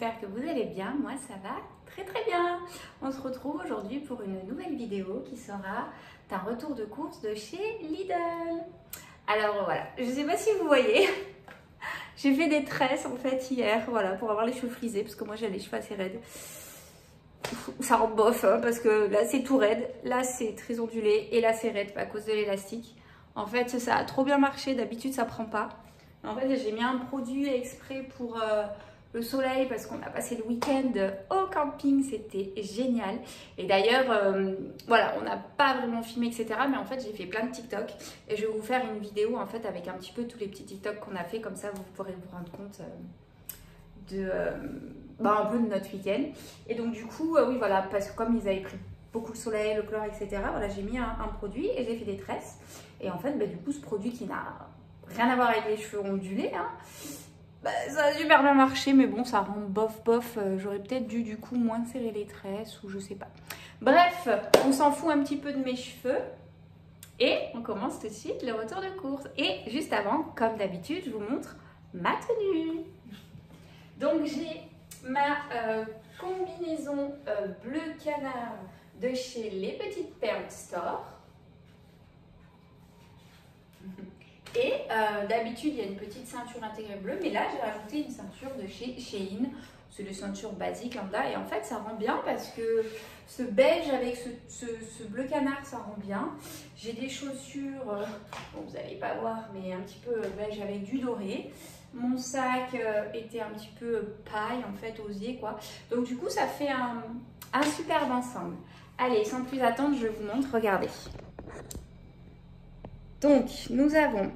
j'espère que vous allez bien. Moi, ça va très très bien. On se retrouve aujourd'hui pour une nouvelle vidéo qui sera un retour de course de chez Lidl. Alors voilà, je ne sais pas si vous voyez, j'ai fait des tresses en fait hier, voilà, pour avoir les cheveux frisés, parce que moi j'ai les cheveux assez raides. Ça rend bof, hein, parce que là c'est tout raide, là c'est très ondulé, et là c'est raide à cause de l'élastique. En fait, ça a trop bien marché, d'habitude ça prend pas. En fait, j'ai mis un produit exprès pour le soleil parce qu'on a passé le week-end au camping, c'était génial. Et d'ailleurs, voilà, on n'a pas vraiment filmé, etc. Mais en fait, j'ai fait plein de TikTok et je vais vous faire une vidéo en fait avec un petit peu tous les petits TikTok qu'on a fait. Comme ça, vous pourrez vous rendre compte un peu de notre week-end. Et donc du coup, oui, voilà, parce que comme ils avaient pris beaucoup le soleil, le chlore, etc. Voilà, j'ai mis un produit et j'ai fait des tresses. Et en fait, du coup, ce produit qui n'a rien à voir avec les cheveux ondulés, hein, ça a super bien marché, mais bon, ça rend bof. J'aurais peut-être dû du coup moins serrer les tresses ou je sais pas. Bref, on s'en fout un petit peu de mes cheveux. Et on commence tout de suite le retour de course. Et juste avant, comme d'habitude, je vous montre ma tenue. Donc j'ai ma combinaison bleu canard de chez Les Petites Perles Store. Et d'habitude, il y a une petite ceinture intégrée bleue, mais là, j'ai rajouté une ceinture de chez Shein. C'est des ceintures basiques lambda, et en fait, ça rend bien parce que ce beige avec ce bleu canard, ça rend bien. J'ai des chaussures, bon, vous n'allez pas voir, mais un petit peu beige avec du doré. Mon sac était un petit peu paille, en fait, osier, quoi. Donc, du coup, ça fait un superbe ensemble. Allez, sans plus attendre, je vous montre, regardez. Donc, nous avons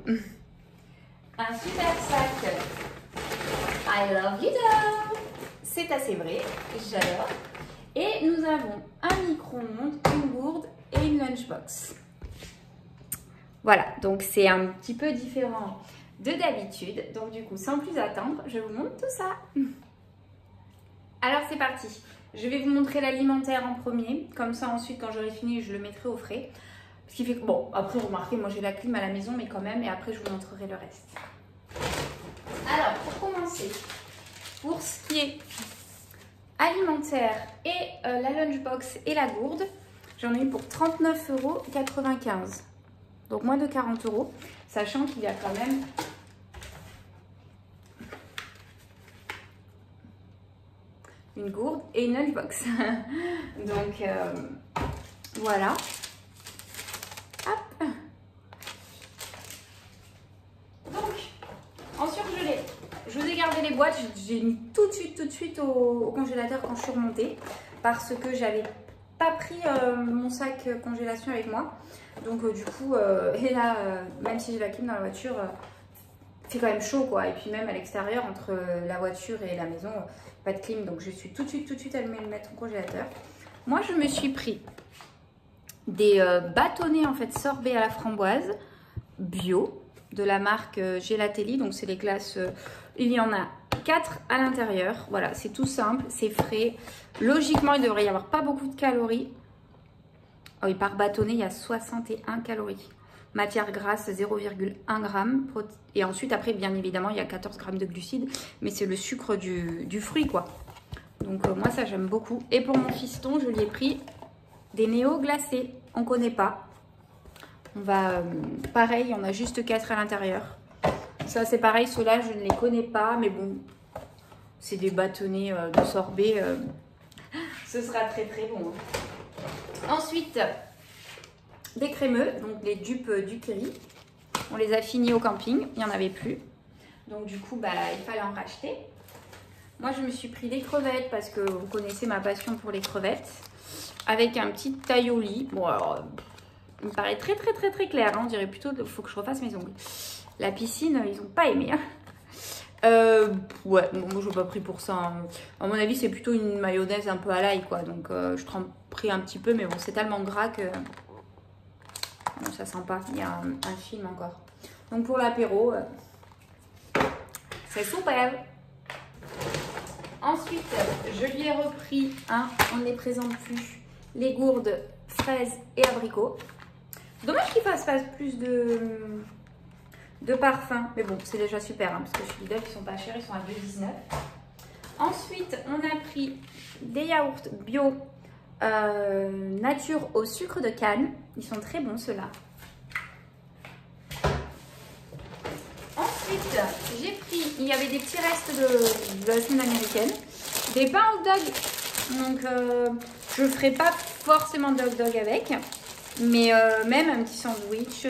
un super sac I love Lidl. C'est assez vrai, j'adore. Et nous avons un micro-ondes, une gourde et une lunchbox. Voilà, donc c'est un petit peu différent de d'habitude. Donc du coup, sans plus attendre, je vous montre tout ça. Alors c'est parti. Je vais vous montrer l'alimentaire en premier. Comme ça, ensuite, quand j'aurai fini, je le mettrai au frais. Ce qui fait que, bon, après, remarquez, moi j'ai la clim à la maison, mais quand même, et après, je vous montrerai le reste. Alors, pour commencer, pour ce qui est alimentaire et la lunchbox et la gourde, j'en ai eu pour 39,95 €. Donc, moins de 40 €, sachant qu'il y a quand même une gourde et une lunchbox. Donc, voilà. Hop. Donc, en surgelé, je vous ai gardé les boîtes. J'ai mis tout de suite au congélateur quand je suis remontée parce que j'avais pas pris mon sac congélation avec moi. Donc, du coup, et là, même si j'ai la clim dans la voiture, il fait quand même chaud, quoi. Et puis, même à l'extérieur, entre la voiture et la maison, pas de clim. Donc, je suis tout de suite allumée le mettre au congélateur. Moi, je me suis pris des bâtonnets en fait sorbets à la framboise bio de la marque Gelatelli. Donc c'est les glaces, il y en a 4 à l'intérieur. Voilà, c'est tout simple, c'est frais. Logiquement, il devrait y avoir pas beaucoup de calories. Oh, et par bâtonnet, il y a 61 calories. Matière grasse 0,1 g. Et ensuite, après, bien évidemment, il y a 14 g de glucides. Mais c'est le sucre du fruit, quoi. Donc moi, ça, j'aime beaucoup. Et pour mon fiston, je lui ai pris des néo glacés, on connaît pas. On va, pareil, on a juste 4 à l'intérieur. Ça c'est pareil, ceux-là je ne les connais pas, mais bon, c'est des bâtonnets de sorbet. Ce sera très bon. Ensuite, des crémeux, donc les dupes du curry. On les a finis au camping, il n'y en avait plus. Donc du coup, il fallait en racheter. Moi je me suis pris des crevettes parce que vous connaissez ma passion pour les crevettes. Avec un petit aioli. Bon, alors, il me paraît très clair. Hein. On dirait plutôt qu'il faut que je refasse mes ongles. La piscine, ils n'ont pas aimé. Hein. Ouais, bon, moi, je n'ai pas pris pour ça. Hein. À mon avis, c'est plutôt une mayonnaise un peu à l'ail, quoi. Donc, je tremperai un petit peu. Mais bon, c'est tellement gras que bon, ça sent pas. Il y a un film encore. Donc, pour l'apéro, c'est super. Ensuite, je lui ai repris on ne les présente plus. Les gourdes fraises et abricots. Dommage qu'ils fassent pas plus de parfum. Mais bon, c'est déjà super. Hein, parce que chez Lidl, ils sont pas chers. Ils sont à 2,19 €. Ensuite, on a pris des yaourts bio nature au sucre de canne. Ils sont très bons ceux-là. Ensuite, j'ai pris, il y avait des petits restes de la semaine américaine, des pains hot dog. Donc, je ne ferai pas forcément de hot dog avec, mais même un petit sandwich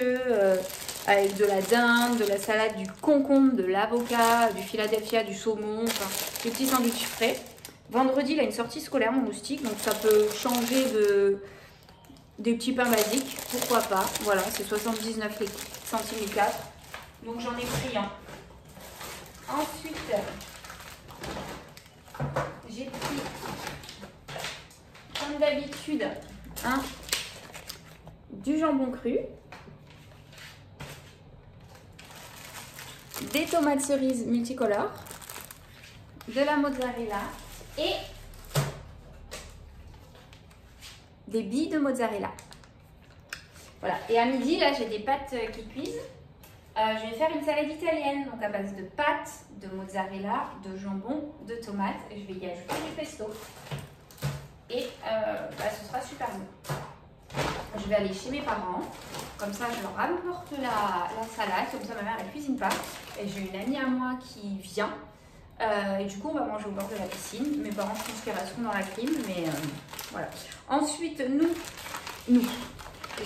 avec de la dinde, de la salade, du concombre, de l'avocat, du Philadelphia, du saumon, enfin, des petits sandwichs frais. Vendredi, il a une sortie scolaire, mon moustique, donc ça peut changer des petits pains basiques, pourquoi pas. Voilà, c'est 79 centimes les 4. Donc j'en ai pris un. Ensuite, j'ai pris, comme d'habitude, du jambon cru, des tomates cerises multicolores, de la mozzarella et des billes de mozzarella. Voilà. Et à midi, là, j'ai des pâtes qui cuisent. Je vais faire une salade italienne, donc à base de pâtes, de mozzarella, de jambon, de tomates. Et je vais y ajouter du pesto. Et ce sera super bon. Je vais aller chez mes parents. Comme ça, je leur apporte la salade. Comme ça, ma mère, elle cuisine pas. Et j'ai une amie à moi qui vient. Et du coup, on va manger au bord de la piscine. Mes parents, je pense qu'ils resteront dans la clim. Mais voilà. Ensuite,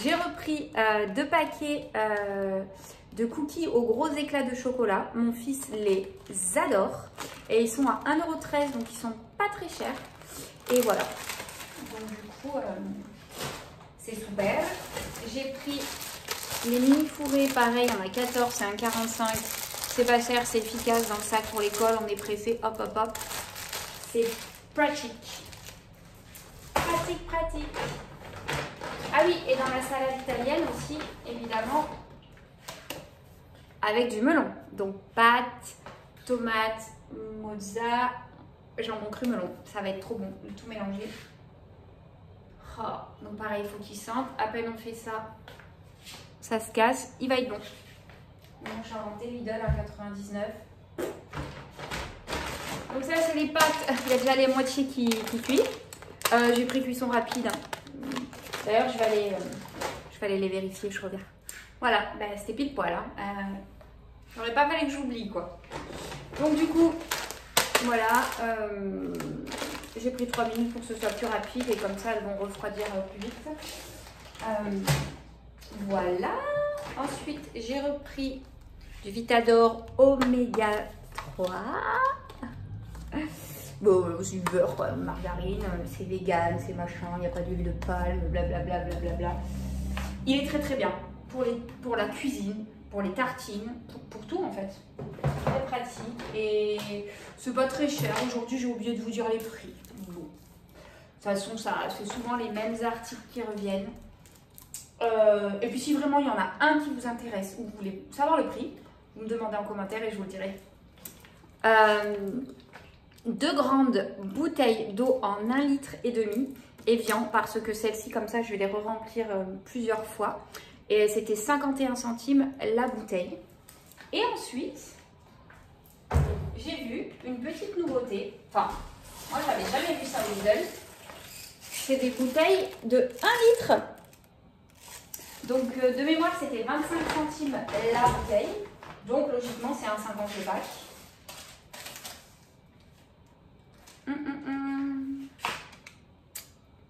j'ai repris 2 paquets de cookies aux gros éclats de chocolat. Mon fils les adore. Et ils sont à 1,13 €, donc ils sont pas très chers. Et voilà. Donc du coup, c'est super. J'ai pris les mini fourrés, pareil, il y en a 14, c'est 1,45 €. C'est pas cher, c'est efficace dans le sac pour l'école. On est pressé, hop, hop, hop. C'est pratique. Pratique, pratique. Ah oui, et dans la salade italienne aussi, évidemment, avec du melon. Donc pâtes, tomates, mozza, jambon cru, melon. Ça va être trop bon, tout mélanger. Oh, donc pareil, il faut qu'il sente. À peine on fait ça, ça se casse. Il va être bon. Donc j'ai inventé Lidl à 99. Donc ça, c'est les pâtes. Il y a déjà les moitiés qui cuisent. J'ai pris cuisson rapide. D'ailleurs, je vais aller les vérifier, je reviens. Voilà, c'était pile poil. J'aurais pas fallu que j'oublie, quoi. Donc du coup, voilà. J'ai pris 3 minutes pour que ce soit plus rapide et comme ça, elles vont refroidir plus vite. Voilà. Ensuite, j'ai repris du Vitador Oméga 3. Bon, c'est du beurre, quoi, margarine, c'est vegan, c'est machin, il n'y a pas d'huile de palme, blablabla, blablabla. Il est très très bien pour la cuisine, pour les tartines, pour tout en fait. Très pratique et c'est pas très cher. Aujourd'hui, j'ai oublié de vous dire les prix. Bon. De toute façon, c'est souvent les mêmes articles qui reviennent. Et puis si vraiment il y en a un qui vous intéresse ou vous voulez savoir le prix, vous me demandez en commentaire et je vous le dirai. 2 grandes bouteilles d'eau en 1,5 litre Evian, parce que celles-ci, comme ça, je vais les re-remplir plusieurs fois. Et c'était 51 centimes la bouteille. Et ensuite, j'ai vu une petite nouveauté. Enfin, moi, j'avais jamais vu ça au Lidl. C'est des bouteilles de 1 litre. Donc, de mémoire, c'était 25 centimes la bouteille. Donc, logiquement, c'est 1,50 le pack.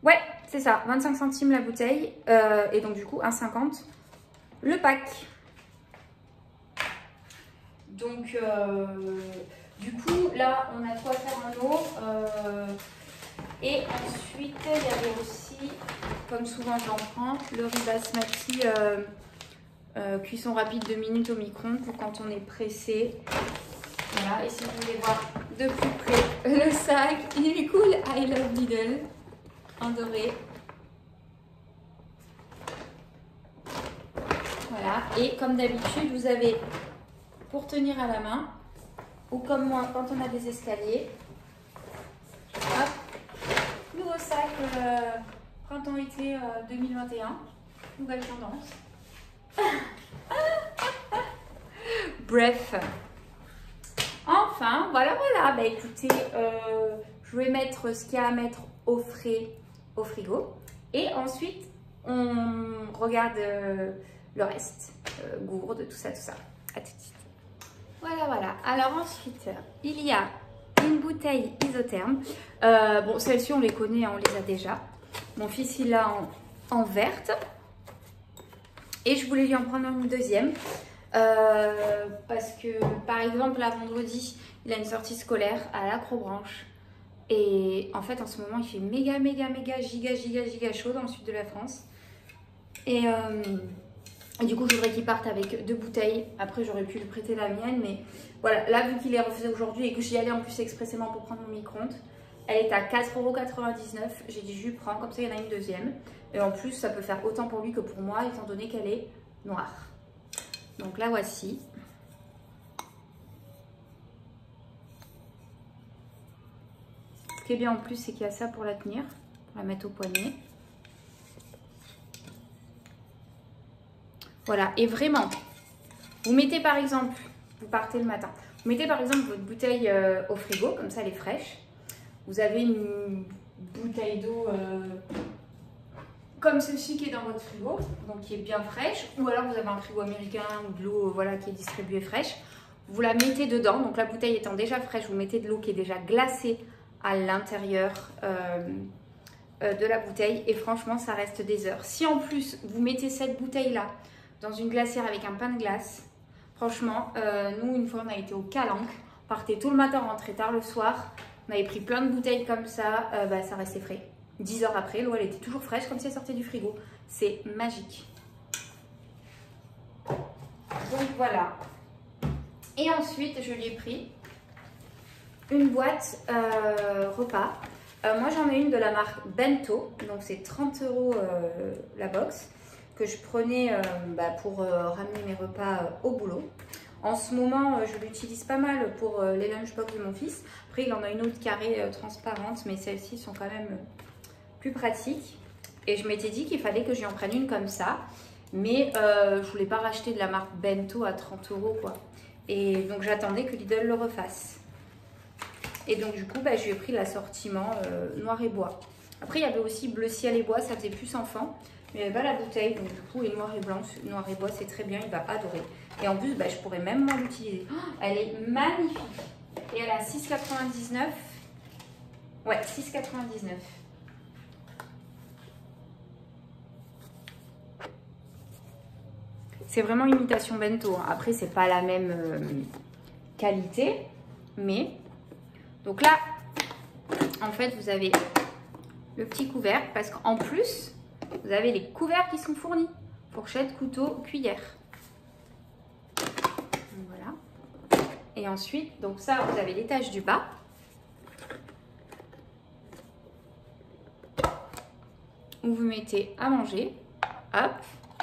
Ouais, c'est ça, 25 centimes la bouteille et donc du coup 1,50 le pack. Donc du coup là on a de quoi faire en eau et ensuite il y avait aussi, comme souvent j'en prends, le riz basmati cuisson rapide 2 minutes au micro-ondes pour quand on est pressé. Voilà, et si vous voulez voir de plus près le sac, il est cool, I love Lidl, en doré. Voilà, et comme d'habitude, vous avez pour tenir à la main, ou comme moi quand on a des escaliers, hop, nouveau sac printemps-été 2021, nouvelle tendance. Bref. Enfin, voilà. voilà, voilà. Bah écoutez, je vais mettre ce qu'il y a à mettre au frais au frigo. Et ensuite, on regarde le reste. Gourde, tout ça, tout ça. À tout de suite. Voilà, voilà. Alors ensuite, il y a une bouteille isotherme. Bon, celles-ci, on les connaît, hein, on les a déjà. Mon fils, il l'a en verte. Et je voulais lui en prendre une deuxième. Parce que, par exemple, là, vendredi, il a une sortie scolaire à l'Acrobranche. Et en fait, en ce moment, il fait méga giga chaud dans le sud de la France. Et du coup, je voudrais qu'il parte avec 2 bouteilles. Après, j'aurais pu lui prêter la mienne. Mais voilà, là, vu qu'il est refusé aujourd'hui et que j'y allais en plus expressément pour prendre mon micro-ondes, elle est à 4,99 €. J'ai dit, je lui prends. Comme ça, il y en a une deuxième. Et en plus, ça peut faire autant pour lui que pour moi, étant donné qu'elle est noire. Donc la voici. Ce qui est bien en plus, c'est qu'il y a ça pour la tenir, pour la mettre au poignet. Voilà, et vraiment, vous mettez par exemple, vous partez le matin, vous mettez par exemple votre bouteille au frigo, comme ça elle est fraîche. Vous avez une bouteille d'eau comme celle-ci qui est dans votre frigo, donc qui est bien fraîche. Ou alors vous avez un frigo américain ou de l'eau voilà, qui est distribuée fraîche. Vous la mettez dedans, donc la bouteille étant déjà fraîche, vous mettez de l'eau qui est déjà glacée à l'intérieur de la bouteille. Et franchement, ça reste des heures. Si en plus, vous mettez cette bouteille-là dans une glacière avec un pain de glace, franchement, nous, une fois, on a été au Calanque. On partait tôt le matin, on rentrait tard le soir. On avait pris plein de bouteilles comme ça, ça restait frais. 10 heures après, l'eau, elle était toujours fraîche comme si elle sortait du frigo. C'est magique. Donc voilà. Et ensuite, je lui ai pris une boîte repas. Moi, j'en ai une de la marque Bento. Donc, c'est 30 € la box que je prenais pour ramener mes repas au boulot. En ce moment, je l'utilise pas mal pour les lunchbox de mon fils. Après, il en a une autre carrée transparente, mais celles-ci sont quand même plus pratiques. Et je m'étais dit qu'il fallait que j'y en prenne une comme ça. Mais je voulais pas racheter de la marque Bento à 30 € quoi. Et donc, j'attendais que Lidl le refasse. Et donc, du coup, je lui ai pris l'assortiment noir et bois. Après, il y avait aussi bleu ciel et bois, ça faisait plus enfant. Mais il n'y avait pas la bouteille, donc du coup, et noir et blanc, noir et bois, c'est très bien, il va adorer. Et en plus, je pourrais même moi l'utiliser. Oh, elle est magnifique. Et elle a 6,99 €. Ouais, 6,99 €. C'est vraiment imitation Bento. Après, c'est pas la même qualité, mais... Donc là, en fait, vous avez le petit couvercle parce qu'en plus, vous avez les couverts qui sont fournis. Fourchette, couteau, cuillère. Voilà. Et ensuite, donc ça, vous avez l'étage du bas. Où vous mettez à manger. Hop,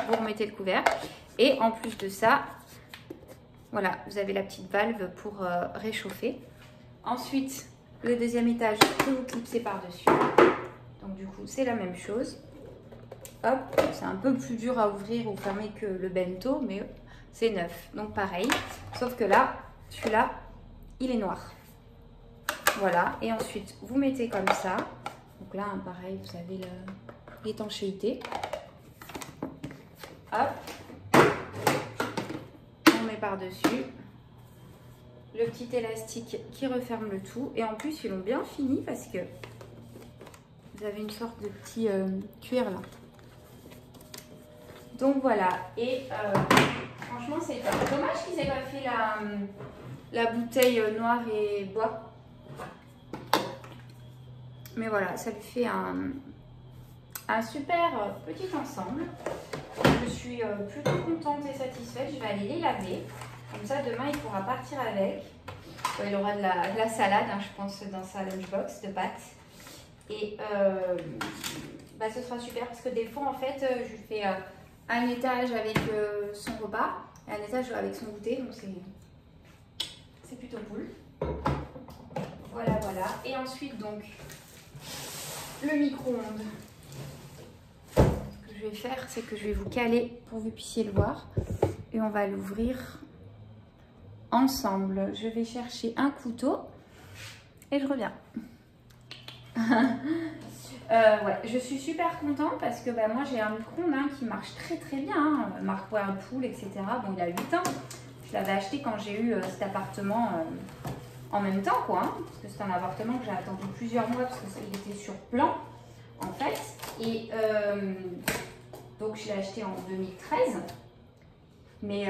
vous remettez le couvercle. Et en plus de ça, voilà, vous avez la petite valve pour réchauffer. Ensuite, le deuxième étage que vous clipsez par-dessus. Donc du coup, c'est la même chose. Hop, c'est un peu plus dur à ouvrir ou fermer que le bento, mais c'est neuf. Donc pareil, sauf que là, celui-là, il est noir. Voilà, et ensuite, vous mettez comme ça. Donc là, pareil, vous avez l'étanchéité. Hop, on met par-dessus. Le petit élastique qui referme le tout. Et en plus, ils l'ont bien fini parce que vous avez une sorte de petit cuir là. Donc voilà. Et franchement, c'est dommage qu'ils aient pas fait la bouteille noire et bois. Mais voilà, ça lui fait un super petit ensemble. Je suis plutôt contente et satisfaite. Je vais aller les laver. Comme ça, demain, il pourra partir avec. Il aura de la salade, hein, je pense, dans sa lunchbox de pâtes. Et ce sera super parce que des fois, en fait, je lui fais un étage avec son repas et un étage avec son goûter. Donc, c'est plutôt cool. Voilà, voilà. Et ensuite, donc, le micro-ondes. Ce que je vais faire, c'est que je vais vous caler pour que vous puissiez le voir. Et on va l'ouvrir ensemble. Je vais chercher un couteau et je reviens. Ouais, je suis super contente parce que bah, moi j'ai un micro-ondes hein, qui marche très bien, hein, marque Whirlpool, etc. Bon, il a 8 ans. Je l'avais acheté quand j'ai eu cet appartement en même temps, quoi. Hein, parce que c'est un appartement que j'ai attendu plusieurs mois parce qu'il était sur plan, en fait. Et donc je l'ai acheté en 2013. Mais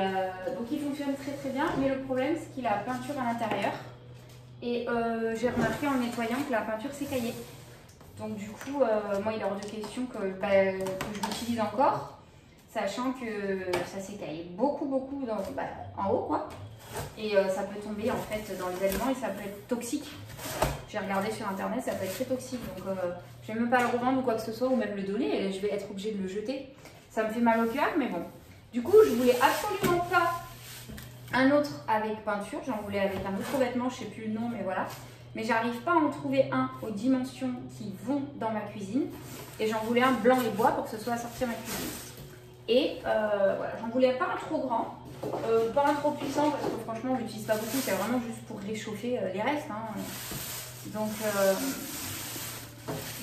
donc il fonctionne très bien. Mais le problème, c'est qu'il a peinture à l'intérieur. Et j'ai remarqué en nettoyant que la peinture s'écaillait. Donc du coup, moi il est hors de question que je l'utilise encore, sachant que ça s'écaille beaucoup en haut quoi. Et ça peut tomber en fait dans les aliments et ça peut être toxique. J'ai regardé sur internet, ça peut être très toxique. Donc je vais même pas le revendre ou quoi que ce soit, ou même le donner, et je vais être obligée de le jeter. Ça me fait mal au cœur, mais bon. Du coup, je voulais absolument pas un autre avec peinture, j'en voulais avec un autre vêtement, je sais plus le nom, mais voilà. Mais j'arrive pas à en trouver un aux dimensions qui vont dans ma cuisine. Et j'en voulais un blanc et bois pour que ce soit assorti à ma cuisine. Et voilà, j'en voulais pas un trop grand, pas un trop puissant parce que franchement je l'utilise pas beaucoup, c'est vraiment juste pour réchauffer les restes. Hein.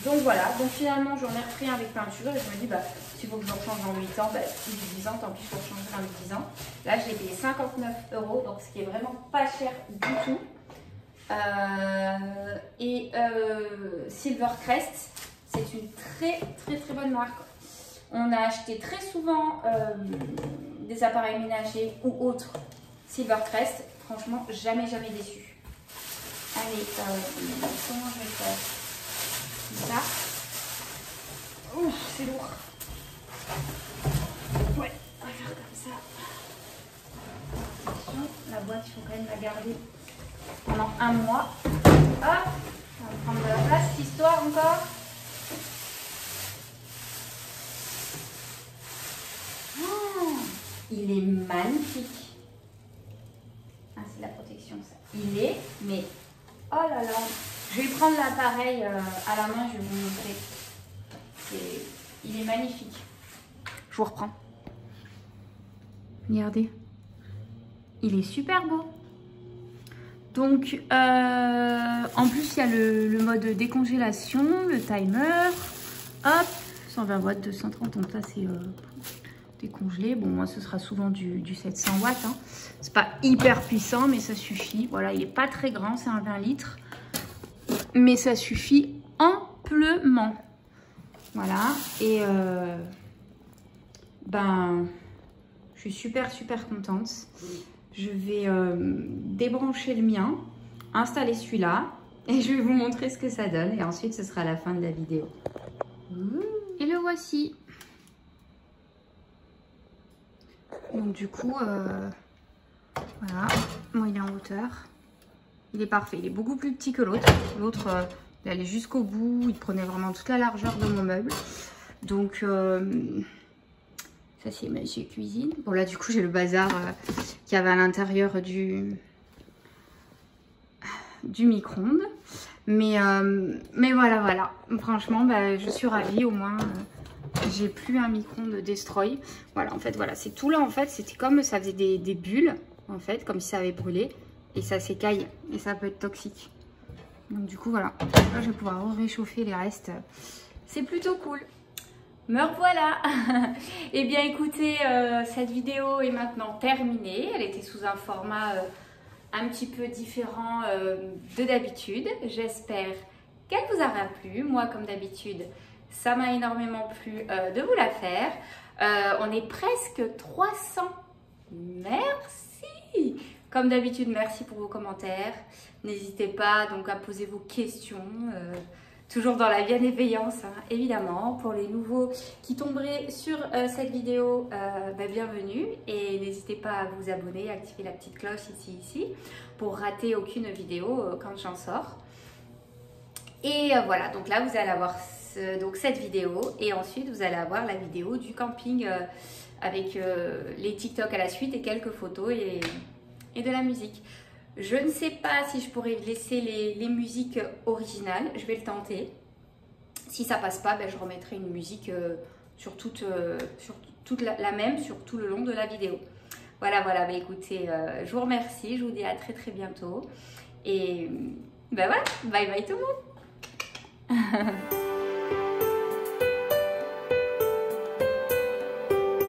Donc voilà, donc finalement j'en ai repris un avec peinture et je me dis bah s'il faut que je le rechange dans 8 ans, bah, ou 10 ans, tant pis je le rechange dans 10 ans. Là je l'ai payé 59 €, donc ce qui est vraiment pas cher du tout. Silvercrest, c'est une très bonne marque. On a acheté très souvent des appareils ménagers ou autres Silvercrest. Franchement, jamais déçu. Allez, comment je vais faire ça? Ouf, c'est lourd. Ouais, on va faire comme ça. Attention, la boîte, il faut quand même la garder pendant un mois. Hop, on va prendre de la place, cette histoire encore. Oh, il est magnifique. Ah, c'est la protection ça. Il est, mais oh là là. Je vais prendre l'appareil à la main, je vais vous montrer. Il est magnifique. Je vous reprends. Regardez. Il est super beau. Donc, en plus, il y a le mode décongélation, le timer. Hop, 120 watts, 230. Donc, ça, c'est décongelé. Bon, moi, ce sera souvent du 700 watts. Hein. C'est pas hyper puissant, mais ça suffit. Voilà, il n'est pas très grand, c'est un 20 litres. Mais ça suffit amplement. Voilà. Et je suis super contente. Je vais débrancher le mien, installer celui-là et je vais vous montrer ce que ça donne. Et ensuite, ce sera la fin de la vidéo. Et le voici. Donc du coup, voilà. Bon, il est en hauteur. Il est parfait. Il est beaucoup plus petit que l'autre. L'autre, il allait jusqu'au bout. Il prenait vraiment toute la largeur de mon meuble. Donc... ça c'est Monsieur Cuisine. Bon là du coup j'ai le bazar qu'il y avait à l'intérieur du micro-ondes. Mais voilà. Franchement je suis ravie au moins. J'ai plus un micro-ondes destroy. Voilà en fait voilà c'est tout là en fait. C'était comme ça faisait des bulles en fait comme si ça avait brûlé. Et ça s'écaille et ça peut être toxique. Donc du coup voilà. Là je vais pouvoir réchauffer les restes. C'est plutôt cool. Me revoilà. Eh bien écoutez, cette vidéo est maintenant terminée. Elle était sous un format un petit peu différent de d'habitude. J'espère qu'elle vous aura plu. Moi comme d'habitude, ça m'a énormément plu de vous la faire. On est presque 300. Merci. Comme d'habitude, merci pour vos commentaires. N'hésitez pas donc à poser vos questions. Toujours dans la bienveillance, hein, évidemment. Pour les nouveaux qui tomberaient sur cette vidéo, bienvenue. Et n'hésitez pas à vous abonner, à activer la petite cloche ici, pour rater aucune vidéo quand j'en sors. Et voilà, donc là, vous allez avoir cette vidéo. Et ensuite, vous allez avoir la vidéo du camping avec les TikTok à la suite et quelques photos et de la musique. Je ne sais pas si je pourrais laisser les musiques originales. Je vais le tenter. Si ça passe pas, je remettrai une musique sur toute la même, sur tout le long de la vidéo. Voilà. Écoutez, je vous remercie. Je vous dis à très bientôt. Et Ben voilà, bye bye tout le monde.